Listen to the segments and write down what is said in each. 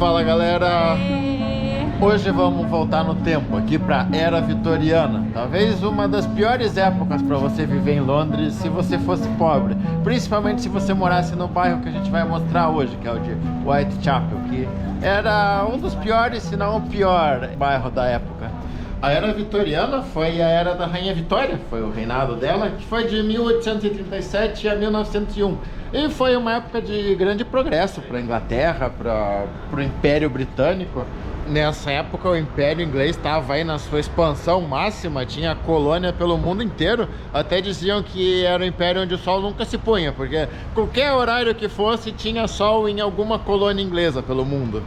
Fala galera, hoje vamos voltar no tempo aqui para Era Vitoriana. Talvez uma das piores épocas para você viver em Londres se você fosse pobre, principalmente se você morasse no bairro que a gente vai mostrar hoje, que é o de Whitechapel, que era um dos piores, se não o pior bairro da época. A Era Vitoriana foi a era da Rainha Vitória, foi o reinado dela, que foi de 1837 a 1901. E foi uma época de grande progresso para a Inglaterra, para o Império Britânico. Nessa época o Império Inglês estava aí na sua expansão máxima, tinha colônia pelo mundo inteiro. Até diziam que era um império onde o sol nunca se punha, porque qualquer horário que fosse tinha sol em alguma colônia inglesa pelo mundo.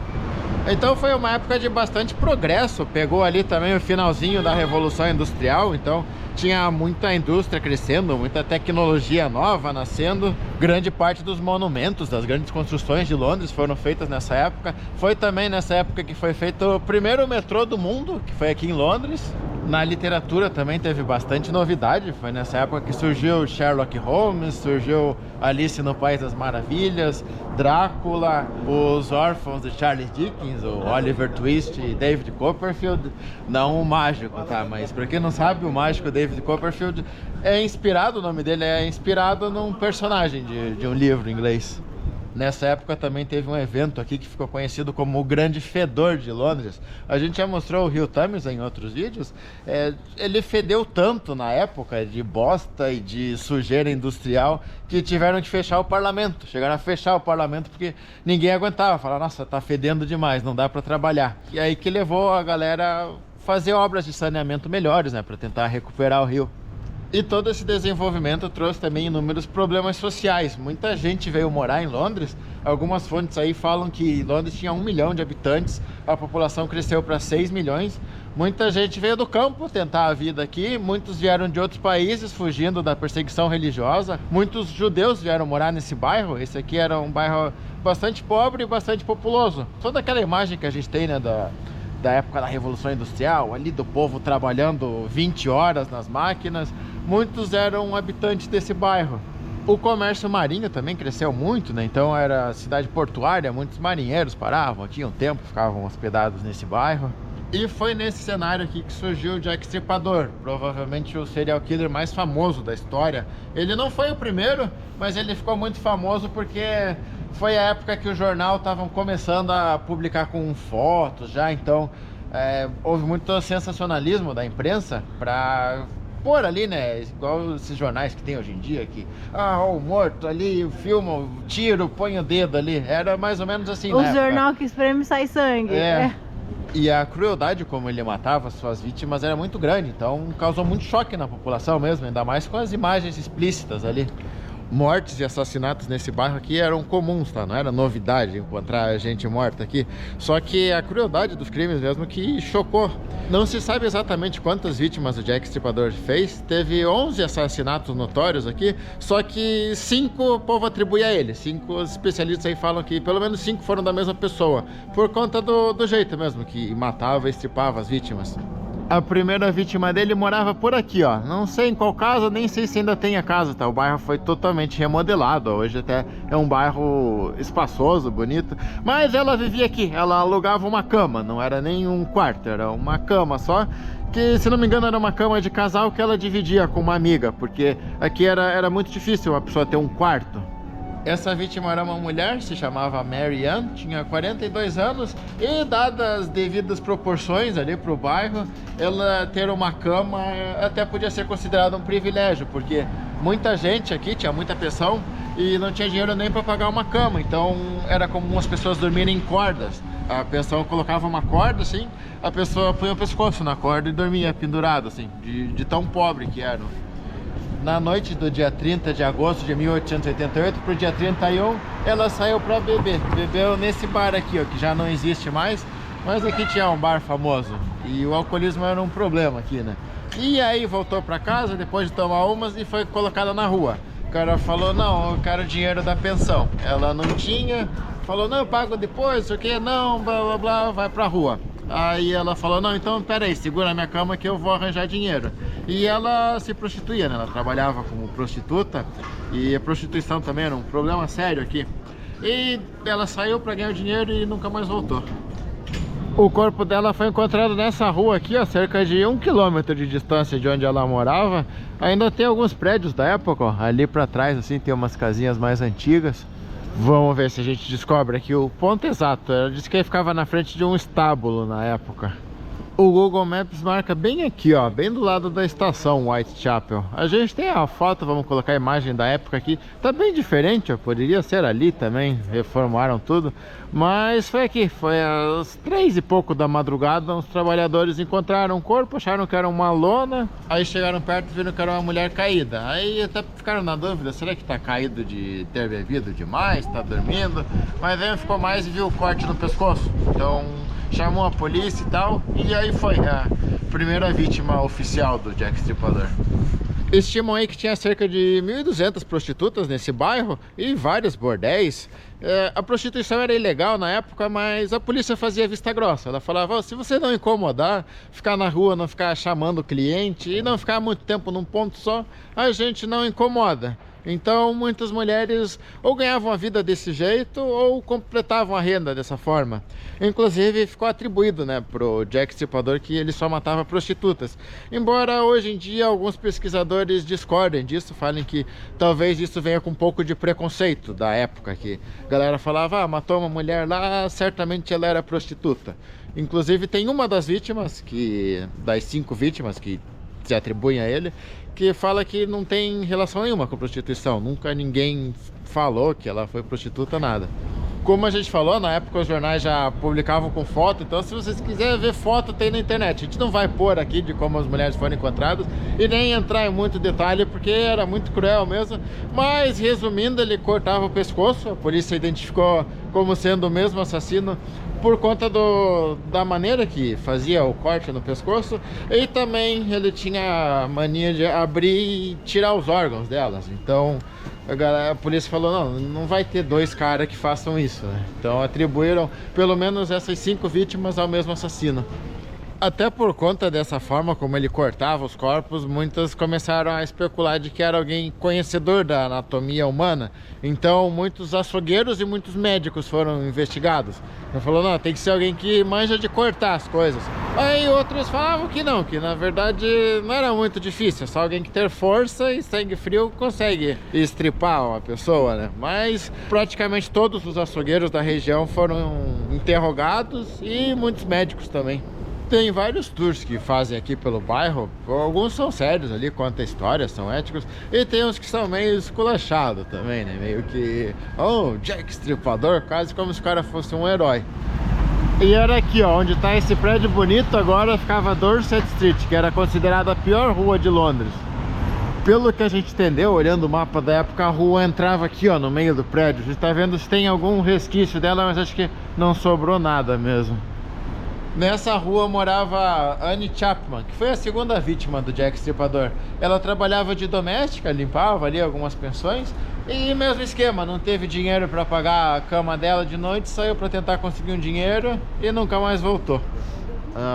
Então foi uma época de bastante progresso, pegou ali também o finalzinho da Revolução Industrial, então tinha muita indústria crescendo, muita tecnologia nova nascendo. Grande parte dos monumentos, das grandes construções de Londres foram feitas nessa época. Foi também nessa época que foi feito o primeiro metrô do mundo, que foi aqui em Londres. Na literatura também teve bastante novidade, foi nessa época que surgiu Sherlock Holmes, surgiu Alice no País das Maravilhas, Drácula, Os Órfãos de Charles Dickens, o Oliver Twist e David Copperfield. Não o mágico, tá? Mas pra quem não sabe, o mágico David Copperfield é inspirado, o nome dele é inspirado num personagem de um livro inglês. Nessa época também teve um evento aqui que ficou conhecido como o Grande Fedor de Londres. A gente já mostrou o Rio Thames em outros vídeos. Ele fedeu tanto na época de bosta e de sujeira industrial que tiveram que fechar o parlamento. Chegaram a fechar o parlamento porque ninguém aguentava. Falaram, nossa, tá fedendo demais, não dá para trabalhar. E aí que levou a galera a fazer obras de saneamento melhores, né, para tentar recuperar o rio. E todo esse desenvolvimento trouxe também inúmeros problemas sociais. Muita gente veio morar em Londres. Algumas fontes aí falam que Londres tinha 1 milhão de habitantes, a população cresceu para 6 milhões. Muita gente veio do campo tentar a vida aqui, muitos vieram de outros países fugindo da perseguição religiosa. Muitos judeus vieram morar nesse bairro. Esse aqui era um bairro bastante pobre e bastante populoso. Toda aquela imagem que a gente tem, né, da época da Revolução Industrial, ali do povo trabalhando 20 horas nas máquinas, muitos eram habitantes desse bairro. O comércio marinho também cresceu muito, né? Então era cidade portuária, muitos marinheiros paravam aqui um tempo, ficavam hospedados nesse bairro. E foi nesse cenário aqui que surgiu o Jack Stripador, provavelmente o serial killer mais famoso da história. Ele não foi o primeiro, mas ele ficou muito famoso porque foi a época que o jornal estavam começando a publicar com fotos já, então houve muito sensacionalismo da imprensa para pôr ali, né, igual esses jornais que tem hoje em dia, que o morto ali, filma o tiro, põe o dedo ali, era mais ou menos assim, o né? jornal que espreme e sai sangue. E a crueldade como ele matava suas vítimas era muito grande, então causou muito choque na população mesmo, ainda mais com as imagens explícitas ali. Mortes e assassinatos nesse bairro aqui eram comuns, tá? Não era novidade encontrar gente morta aqui. Só que a crueldade dos crimes mesmo que chocou. Não se sabe exatamente quantas vítimas o Jack Stripador fez. Teve 11 assassinatos notórios aqui, só que 5 o povo atribui a ele. 5 especialistas aí falam que pelo menos 5 foram da mesma pessoa, por conta do jeito mesmo que matava e estripava as vítimas. A primeira vítima dele morava por aqui, ó. Não sei em qual casa, nem sei se ainda tem a casa, tá? O bairro foi totalmente remodelado, ó. Hoje até é um bairro espaçoso, bonito. Mas ela vivia aqui, ela alugava uma cama, não era nem um quarto, era uma cama só. Que, se não me engano, era uma cama de casal que ela dividia com uma amiga, porque aqui era muito difícil uma pessoa ter um quarto. Essa vítima era uma mulher, se chamava Mary Ann, tinha 42 anos e, dadas as devidas proporções ali para o bairro, ela ter uma cama até podia ser considerado um privilégio, porque muita gente aqui, tinha muita pensão e não tinha dinheiro nem para pagar uma cama, então era comum as pessoas dormirem em cordas. A pensão colocava uma corda assim, a pessoa punha o pescoço na corda e dormia pendurado assim, de tão pobre que era. Na noite do dia 30 de agosto de 1888 para o dia 31, ela saiu para beber. Bebeu nesse bar aqui, ó, que já não existe mais, mas aqui tinha um bar famoso. E o alcoolismo era um problema aqui, né? E aí voltou para casa depois de tomar umas e foi colocada na rua. O cara falou, não, eu quero dinheiro da pensão. Ela não tinha, falou, não, eu pago depois, o que? Não, blá, blá, blá, vai pra rua. Aí ela falou, não, então peraí, segura a minha cama que eu vou arranjar dinheiro. E ela se prostituía, né? Ela trabalhava como prostituta e a prostituição também era um problema sério aqui. e ela saiu para ganhar dinheiro e nunca mais voltou. O corpo dela foi encontrado nessa rua aqui, ó, cerca de 1 quilômetro de distância de onde ela morava. Ainda tem alguns prédios da época, ó, ali para trás assim tem umas casinhas mais antigas. Vamos ver se a gente descobre aqui o ponto exato. Ela disse que ele ficava na frente de um estábulo na época. O Google Maps marca bem aqui, ó, bem do lado da estação Whitechapel. A gente tem a foto, vamos colocar a imagem da época aqui. Tá bem diferente, ó, poderia ser ali também, reformaram tudo. Mas foi aqui, foi às 3 e pouco da madrugada, os trabalhadores encontraram um corpo, acharam que era uma lona. Aí chegaram perto e viram que era uma mulher caída. Aí até ficaram na dúvida, será que tá caído de ter bebido demais, tá dormindo? Mas aí ficou mais e viu o corte no pescoço. Então chamou a polícia e tal, e aí foi a primeira vítima oficial do Jack Stripador. Estimam aí que tinha cerca de 1.200 prostitutas nesse bairro e vários bordéis. A prostituição era ilegal na época, mas a polícia fazia vista grossa. Ela falava, se você não incomodar, ficar na rua, não ficar chamando o cliente e não ficar muito tempo num ponto só, a gente não incomoda. Então muitas mulheres ou ganhavam a vida desse jeito ou completavam a renda dessa forma. Inclusive ficou atribuído, né, pro Jack Stripador que ele só matava prostitutas. Embora hoje em dia alguns pesquisadores discordem disso, falem que talvez isso venha com um pouco de preconceito da época, que a galera falava, matou uma mulher lá, certamente ela era prostituta. Inclusive tem uma das vítimas, das 5 vítimas que se atribuem a ele, que fala que não tem relação nenhuma com prostituição. Nunca ninguém falou que ela foi prostituta, nada. Como a gente falou, na época os jornais já publicavam com foto, então se vocês quiserem ver foto, tem na internet. A gente não vai pôr aqui de como as mulheres foram encontradas e nem entrar em muito detalhe, porque era muito cruel mesmo. Mas, resumindo, ele cortava o pescoço, a polícia identificou como sendo o mesmo assassino por conta da maneira que fazia o corte no pescoço, e também ele tinha a mania de abrir e tirar os órgãos delas. Então a polícia falou, não vai ter 2 caras que façam isso, né? Então atribuíram pelo menos essas 5 vítimas ao mesmo assassino. Até por conta dessa forma como ele cortava os corpos, muitas começaram a especular de que era alguém conhecedor da anatomia humana. Então muitos açougueiros e muitos médicos foram investigados. Ele falou, tem que ser alguém que manja de cortar as coisas. Aí outros falavam que não, que na verdade não era muito difícil, só alguém que ter força e sangue frio consegue estripar uma pessoa, né? Mas praticamente todos os açougueiros da região foram interrogados e muitos médicos também. Tem vários tours que fazem aqui pelo bairro, alguns são sérios ali, contam histórias, são éticos, e tem uns que são meio esculachados também, né? Meio que, Jack Stripador, quase como se o cara fosse um herói. E era aqui, ó, onde tá esse prédio bonito, agora ficava Dorset Street, que era considerada a pior rua de Londres. Pelo que a gente entendeu, olhando o mapa da época, a rua entrava aqui, ó, no meio do prédio. A gente tá vendo se tem algum resquício dela, mas acho que não sobrou nada mesmo. Nessa rua morava Annie Chapman, que foi a segunda vítima do Jack Stripador. Ela trabalhava de doméstica, limpava ali algumas pensões. E mesmo esquema, não teve dinheiro para pagar a cama dela de noite, saiu para tentar conseguir um dinheiro e nunca mais voltou.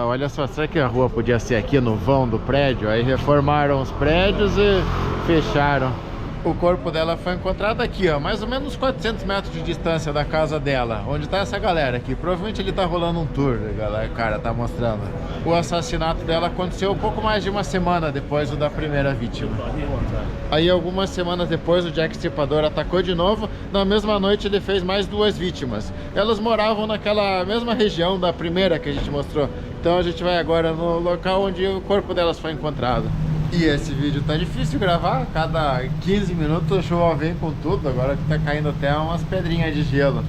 Olha só, será que a rua podia ser aqui no vão do prédio? Aí reformaram os prédios e fecharam. O corpo dela foi encontrado aqui, ó, mais ou menos 400 metros de distância da casa dela, onde tá essa galera aqui. Provavelmente ele tá rolando um tour, galera, o cara tá mostrando. O assassinato dela aconteceu um pouco mais de uma semana depois do da primeira vítima. Aí algumas semanas depois o Jack Stripador atacou de novo. Na mesma noite ele fez mais 2 vítimas. Elas moravam naquela mesma região da primeira que a gente mostrou. Então a gente vai agora no local onde o corpo delas foi encontrado. E esse vídeo tá difícil de gravar, cada 15 minutos a chuva vem com tudo, agora que tá caindo até umas pedrinhas de gelo.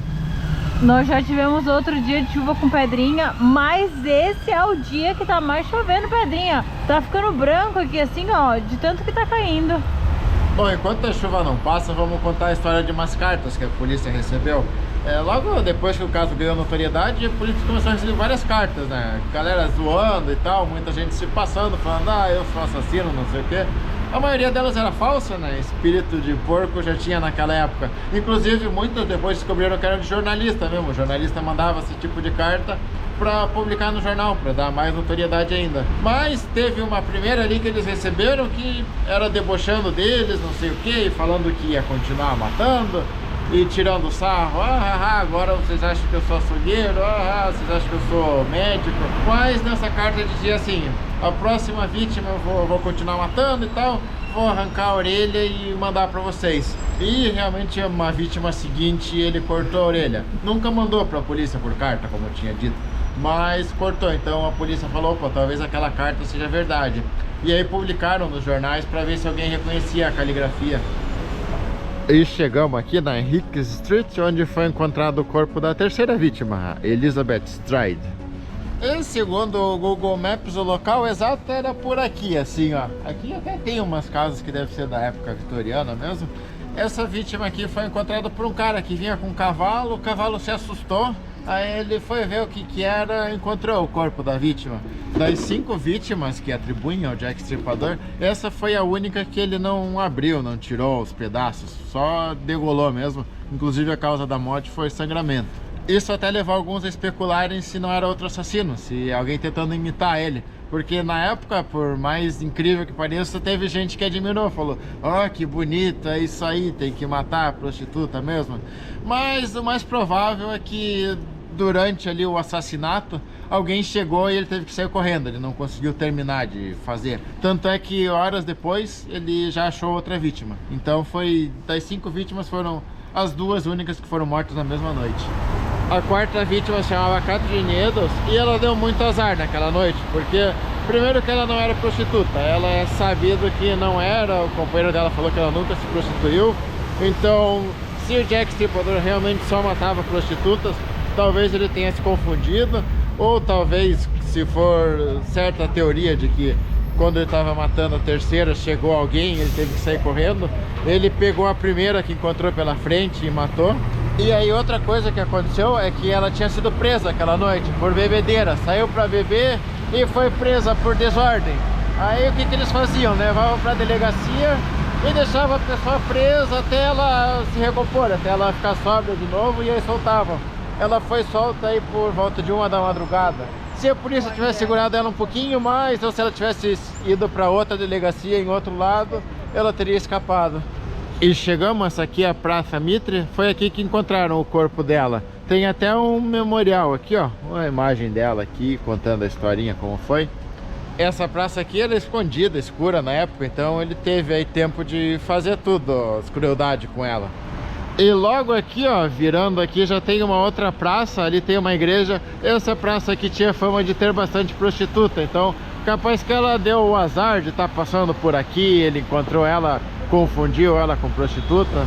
Nós já tivemos outro dia de chuva com pedrinha, mas esse é o dia que tá mais chovendo pedrinha. Tá ficando branco aqui assim, ó, de tanto que tá caindo. Bom, enquanto a chuva não passa, vamos contar a história de umas cartas que a polícia recebeu. Logo depois que o caso ganhou notoriedade, a polícia começou a receber várias cartas, né? Galera zoando e tal, muita gente se passando, falando, eu sou assassino, não sei o quê. A maioria delas era falsa, né? Espírito de porco já tinha naquela época. Inclusive, muitas depois descobriram que era de jornalista mesmo. O jornalista mandava esse tipo de carta para publicar no jornal, para dar mais notoriedade ainda. Mas teve uma primeira ali que eles receberam que era debochando deles, não sei o quê, falando que ia continuar matando. e tirando sarro. Agora vocês acham que eu sou açougueiro, vocês acham que eu sou médico. Mas nessa carta dizia assim: a próxima vítima eu vou continuar matando e tal, vou arrancar a orelha e mandar pra vocês. E realmente uma vítima seguinte ele cortou a orelha. Nunca mandou pra polícia por carta, como eu tinha dito, mas cortou. Então a polícia falou: pô, talvez aquela carta seja verdade. E aí publicaram nos jornais para ver se alguém reconhecia a caligrafia. E chegamos aqui na Henriques Street, onde foi encontrado o corpo da terceira vítima, Elizabeth Stride. E segundo o Google Maps, o local exato era por aqui, assim, ó. Aqui até tem umas casas que devem ser da época vitoriana mesmo. Essa vítima aqui foi encontrada por um cara que vinha com um cavalo, o cavalo se assustou. Aí ele foi ver o que era e encontrou o corpo da vítima. Das 5 vítimas que atribuem ao Jack Stripador, essa foi a única que ele não abriu, não tirou os pedaços, só degolou mesmo. Inclusive a causa da morte foi sangramento. Isso até levou alguns a especularem se não era outro assassino, se alguém tentando imitar ele. Porque na época, por mais incrível que pareça, teve gente que admirou, falou: ó, que bonita, é isso aí, tem que matar a prostituta mesmo. Mas o mais provável é que durante ali o assassinato, alguém chegou e ele teve que sair correndo, ele não conseguiu terminar de fazer. Tanto é que horas depois ele já achou outra vítima. Então foi, das 5 vítimas, foram as 2 únicas que foram mortas na mesma noite. A quarta vítima se chamava Catherine Eddowes e ela deu muito azar naquela noite, porque primeiro que ela não era prostituta, ela é sabido que não era, o companheiro dela falou que ela nunca se prostituiu. Então, se o Jack Stripador realmente só matava prostitutas, talvez ele tenha se confundido, ou talvez, se for certa a teoria de que quando ele estava matando a terceira, chegou alguém, ele teve que sair correndo, ele pegou a primeira que encontrou pela frente e matou. E aí outra coisa que aconteceu é que ela tinha sido presa aquela noite por bebedeira, saiu para beber e foi presa por desordem. Aí o que eles faziam? Levavam para a delegacia e deixavam a pessoa presa até ela se recompor, até ela ficar sóbria de novo, e aí soltavam. Ela foi solta aí por volta de 1 da madrugada. Se a polícia tivesse segurado ela um pouquinho mais, ou se ela tivesse ido para outra delegacia em outro lado, ela teria escapado. E chegamos aqui à Praça Mitre, foi aqui que encontraram o corpo dela. Tem até um memorial aqui, ó, uma imagem dela aqui, contando a historinha como foi. Essa praça aqui era escondida, escura na época, então ele teve aí tempo de fazer tudo, as crueldades com ela. E logo aqui, ó, virando aqui, já tem uma outra praça, ali tem uma igreja. Essa praça aqui tinha fama de ter bastante prostituta, então capaz que ela deu o azar de estar passando por aqui, ele encontrou ela, confundiu ela com prostituta.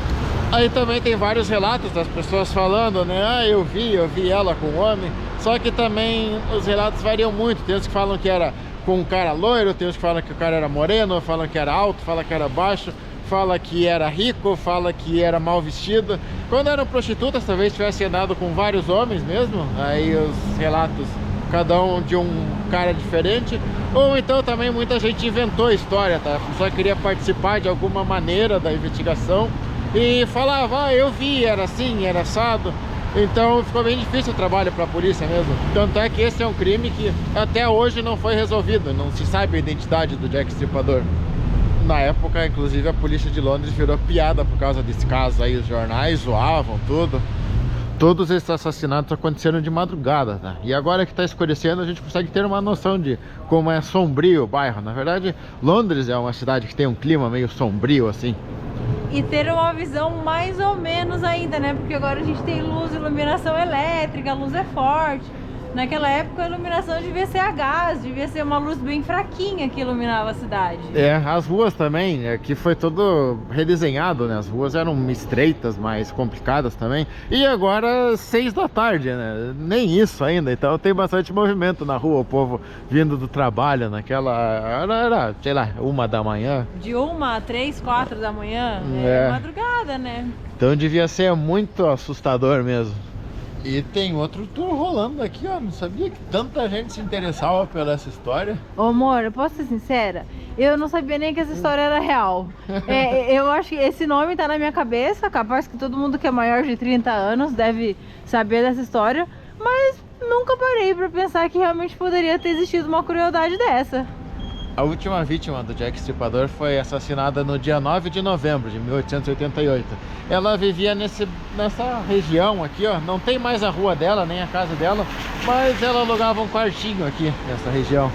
Aí também tem vários relatos das pessoas falando, né? Eu vi ela com um homem. Só que também os relatos variam muito. Tem uns que falam que era com um cara loiro, tem uns que falam que o cara era moreno, falam que era alto, falam que era baixo, fala que era rico, fala que era mal vestido. Quando eram prostitutas, talvez tivesse andado com vários homens mesmo. Aí os relatos, cada um de um cara diferente. Ou então também muita gente inventou a história, tá? A pessoa queria participar de alguma maneira da investigação e falava: eu vi, era assim, era assado. Então ficou bem difícil o trabalho para a polícia mesmo. Tanto é que esse é um crime que até hoje não foi resolvido, não se sabe a identidade do Jack Stripador. Na época, inclusive, a polícia de Londres virou piada por causa desse caso aí, os jornais zoavam tudo. Todos esses assassinatos aconteceram de madrugada, tá? E agora que está escurecendo, a gente consegue ter uma noção de como é sombrio o bairro. Na verdade, Londres é uma cidade que tem um clima meio sombrio, assim. E ter uma visão mais ou menos ainda, né? Porque agora a gente tem luz, iluminação elétrica, a luz é forte. Naquela época a iluminação devia ser a gás, devia ser uma luz bem fraquinha que iluminava a cidade. É, as ruas também, aqui foi todo redesenhado, né? As ruas eram estreitas, mais complicadas também. E agora 6 da tarde, né? Nem isso ainda, então tem bastante movimento na rua, o povo vindo do trabalho naquela... Era, sei lá, 1 da manhã. De 1 a 3, 4 da manhã, é madrugada, né? Então devia ser muito assustador mesmo. E tem outro tour rolando aqui, ó. Não sabia que tanta gente se interessava pela essa história. Ô, amor, eu posso ser sincera? Eu não sabia nem que essa história era real. Eu acho que esse nome tá na minha cabeça. Capaz que todo mundo que é maior de 30 anos deve saber dessa história. Mas nunca parei pra pensar que realmente poderia ter existido uma crueldade dessa. A última vítima do Jack Stripador foi assassinada no dia 9 de novembro de 1888. Ela vivia nessa região aqui, ó. Não tem mais a rua dela, nem a casa dela, mas ela alugava um quartinho aqui nessa região.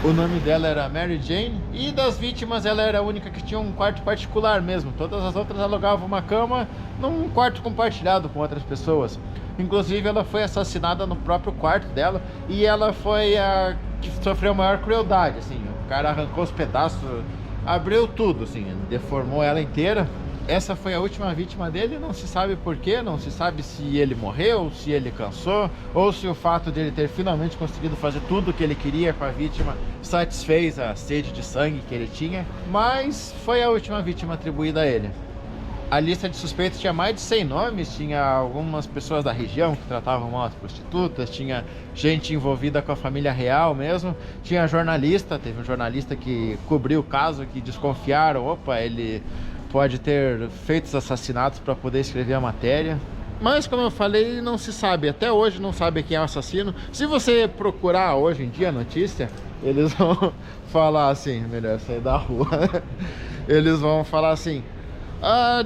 O nome dela era Mary Jane, e das vítimas ela era a única que tinha um quarto particular mesmo. Todas as outras alugavam uma cama num quarto compartilhado com outras pessoas. Inclusive ela foi assassinada no próprio quarto dela, e ela foi a que sofreu a maior crueldade, assim. O cara arrancou os pedaços, abriu tudo, assim, deformou ela inteira. Essa foi a última vítima dele, não se sabe porquê, não se sabe se ele morreu, se ele cansou, ou se o fato de ele ter finalmente conseguido fazer tudo o que ele queria com a vítima satisfez a sede de sangue que ele tinha, mas foi a última vítima atribuída a ele. A lista de suspeitos tinha mais de 100 nomes, tinha algumas pessoas da região que tratavam mal as prostitutas, tinha gente envolvida com a família real mesmo, tinha jornalista, teve um jornalista que cobriu o caso, que desconfiaram, opa, ele pode ter feito os assassinatos para poder escrever a matéria. Mas como eu falei, não se sabe, até hoje não sabe quem é o assassino. Se você procurar hoje em dia a notícia, eles vão falar assim, melhor sair da rua, eles vão falar assim: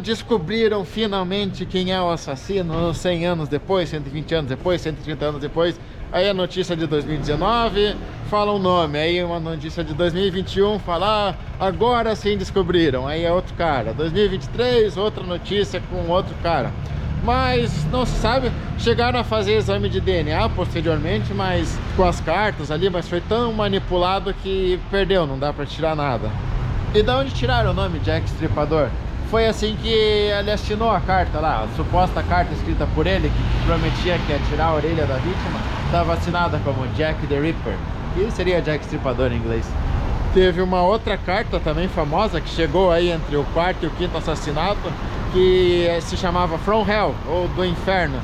descobriram finalmente quem é o assassino 100 anos depois, 120 anos depois, 130 anos depois. Aí a notícia de 2019 fala um nome, aí uma notícia de 2021 fala: agora sim descobriram, aí é outro cara. 2023, outra notícia com outro cara. Mas não se sabe, chegaram a fazer exame de DNA posteriormente, mas com as cartas ali, mas foi tão manipulado que perdeu, não dá pra tirar nada. E da onde tiraram o nome Jack Stripador? Foi assim que ele assinou a carta lá, a suposta carta escrita por ele, que prometia que ia tirar a orelha da vítima, estava assinada como Jack the Ripper, que seria Jack Stripador em inglês. Teve uma outra carta também famosa que chegou aí entre o quarto e o quinto assassinato, que se chamava From Hell, ou do Inferno,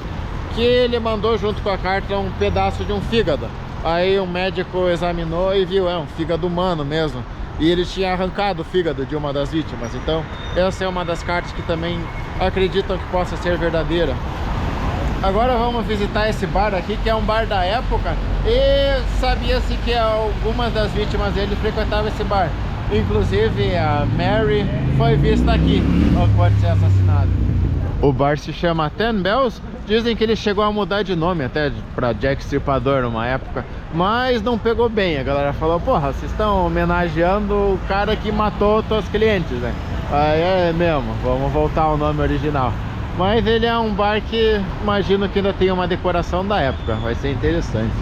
que ele mandou junto com a carta um pedaço de um fígado. Aí um médico examinou e viu, é um fígado humano mesmo. E ele tinha arrancado o fígado de uma das vítimas. Então essa é uma das cartas que também acreditam que possa ser verdadeira. Agora vamos visitar esse bar aqui, que é um bar da época, e sabia-se que algumas das vítimas dele frequentavam esse bar. Inclusive a Mary foi vista aqui, ou pode ser assassinada. O bar se chama Ten Bells. Dizem que ele chegou a mudar de nome até para Jack Stripador numa época, mas não pegou bem. A galera falou: porra, vocês estão homenageando o cara que matou os teus clientes, né? Aí é mesmo, vamos voltar ao nome original. Mas ele é um bar que imagino que ainda tem uma decoração da época, vai ser interessante.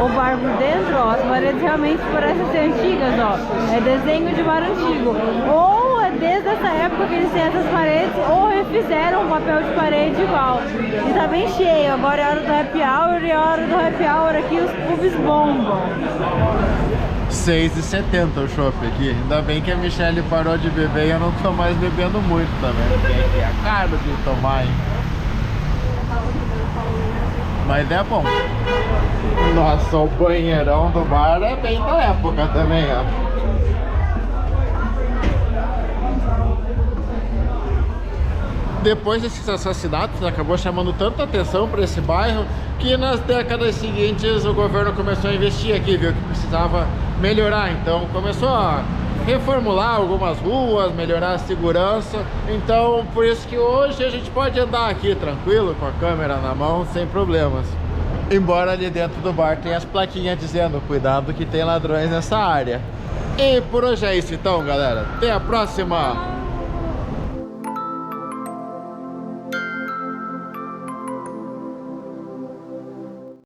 O bar por dentro, ó, as paredes realmente parecem ser antigas, ó. É desenho de bar antigo. Ou é desde essa época que eles têm essas paredes, ou refizeram um papel de parede igual. E tá bem cheio. Agora é hora do happy hour, e a hora do happy hour aqui os pubs bombam. 6,70 o chopp aqui. Ainda bem que a Michelle parou de beber e eu não tô mais bebendo muito também, porque aqui é caro de tomar, hein? Mas é bom. Nossa, o banheirão do bar é bem da época também, ó. Depois desses assassinatos, acabou chamando tanta atenção para esse bairro que nas décadas seguintes o governo começou a investir aqui, viu que precisava melhorar. Então começou a reformular algumas ruas, melhorar a segurança. Então por isso que hoje a gente pode andar aqui tranquilo, com a câmera na mão, sem problemas. Embora ali dentro do bar tenha as plaquinhas dizendo: cuidado que tem ladrões nessa área. E por hoje é isso então, galera. Até a próxima!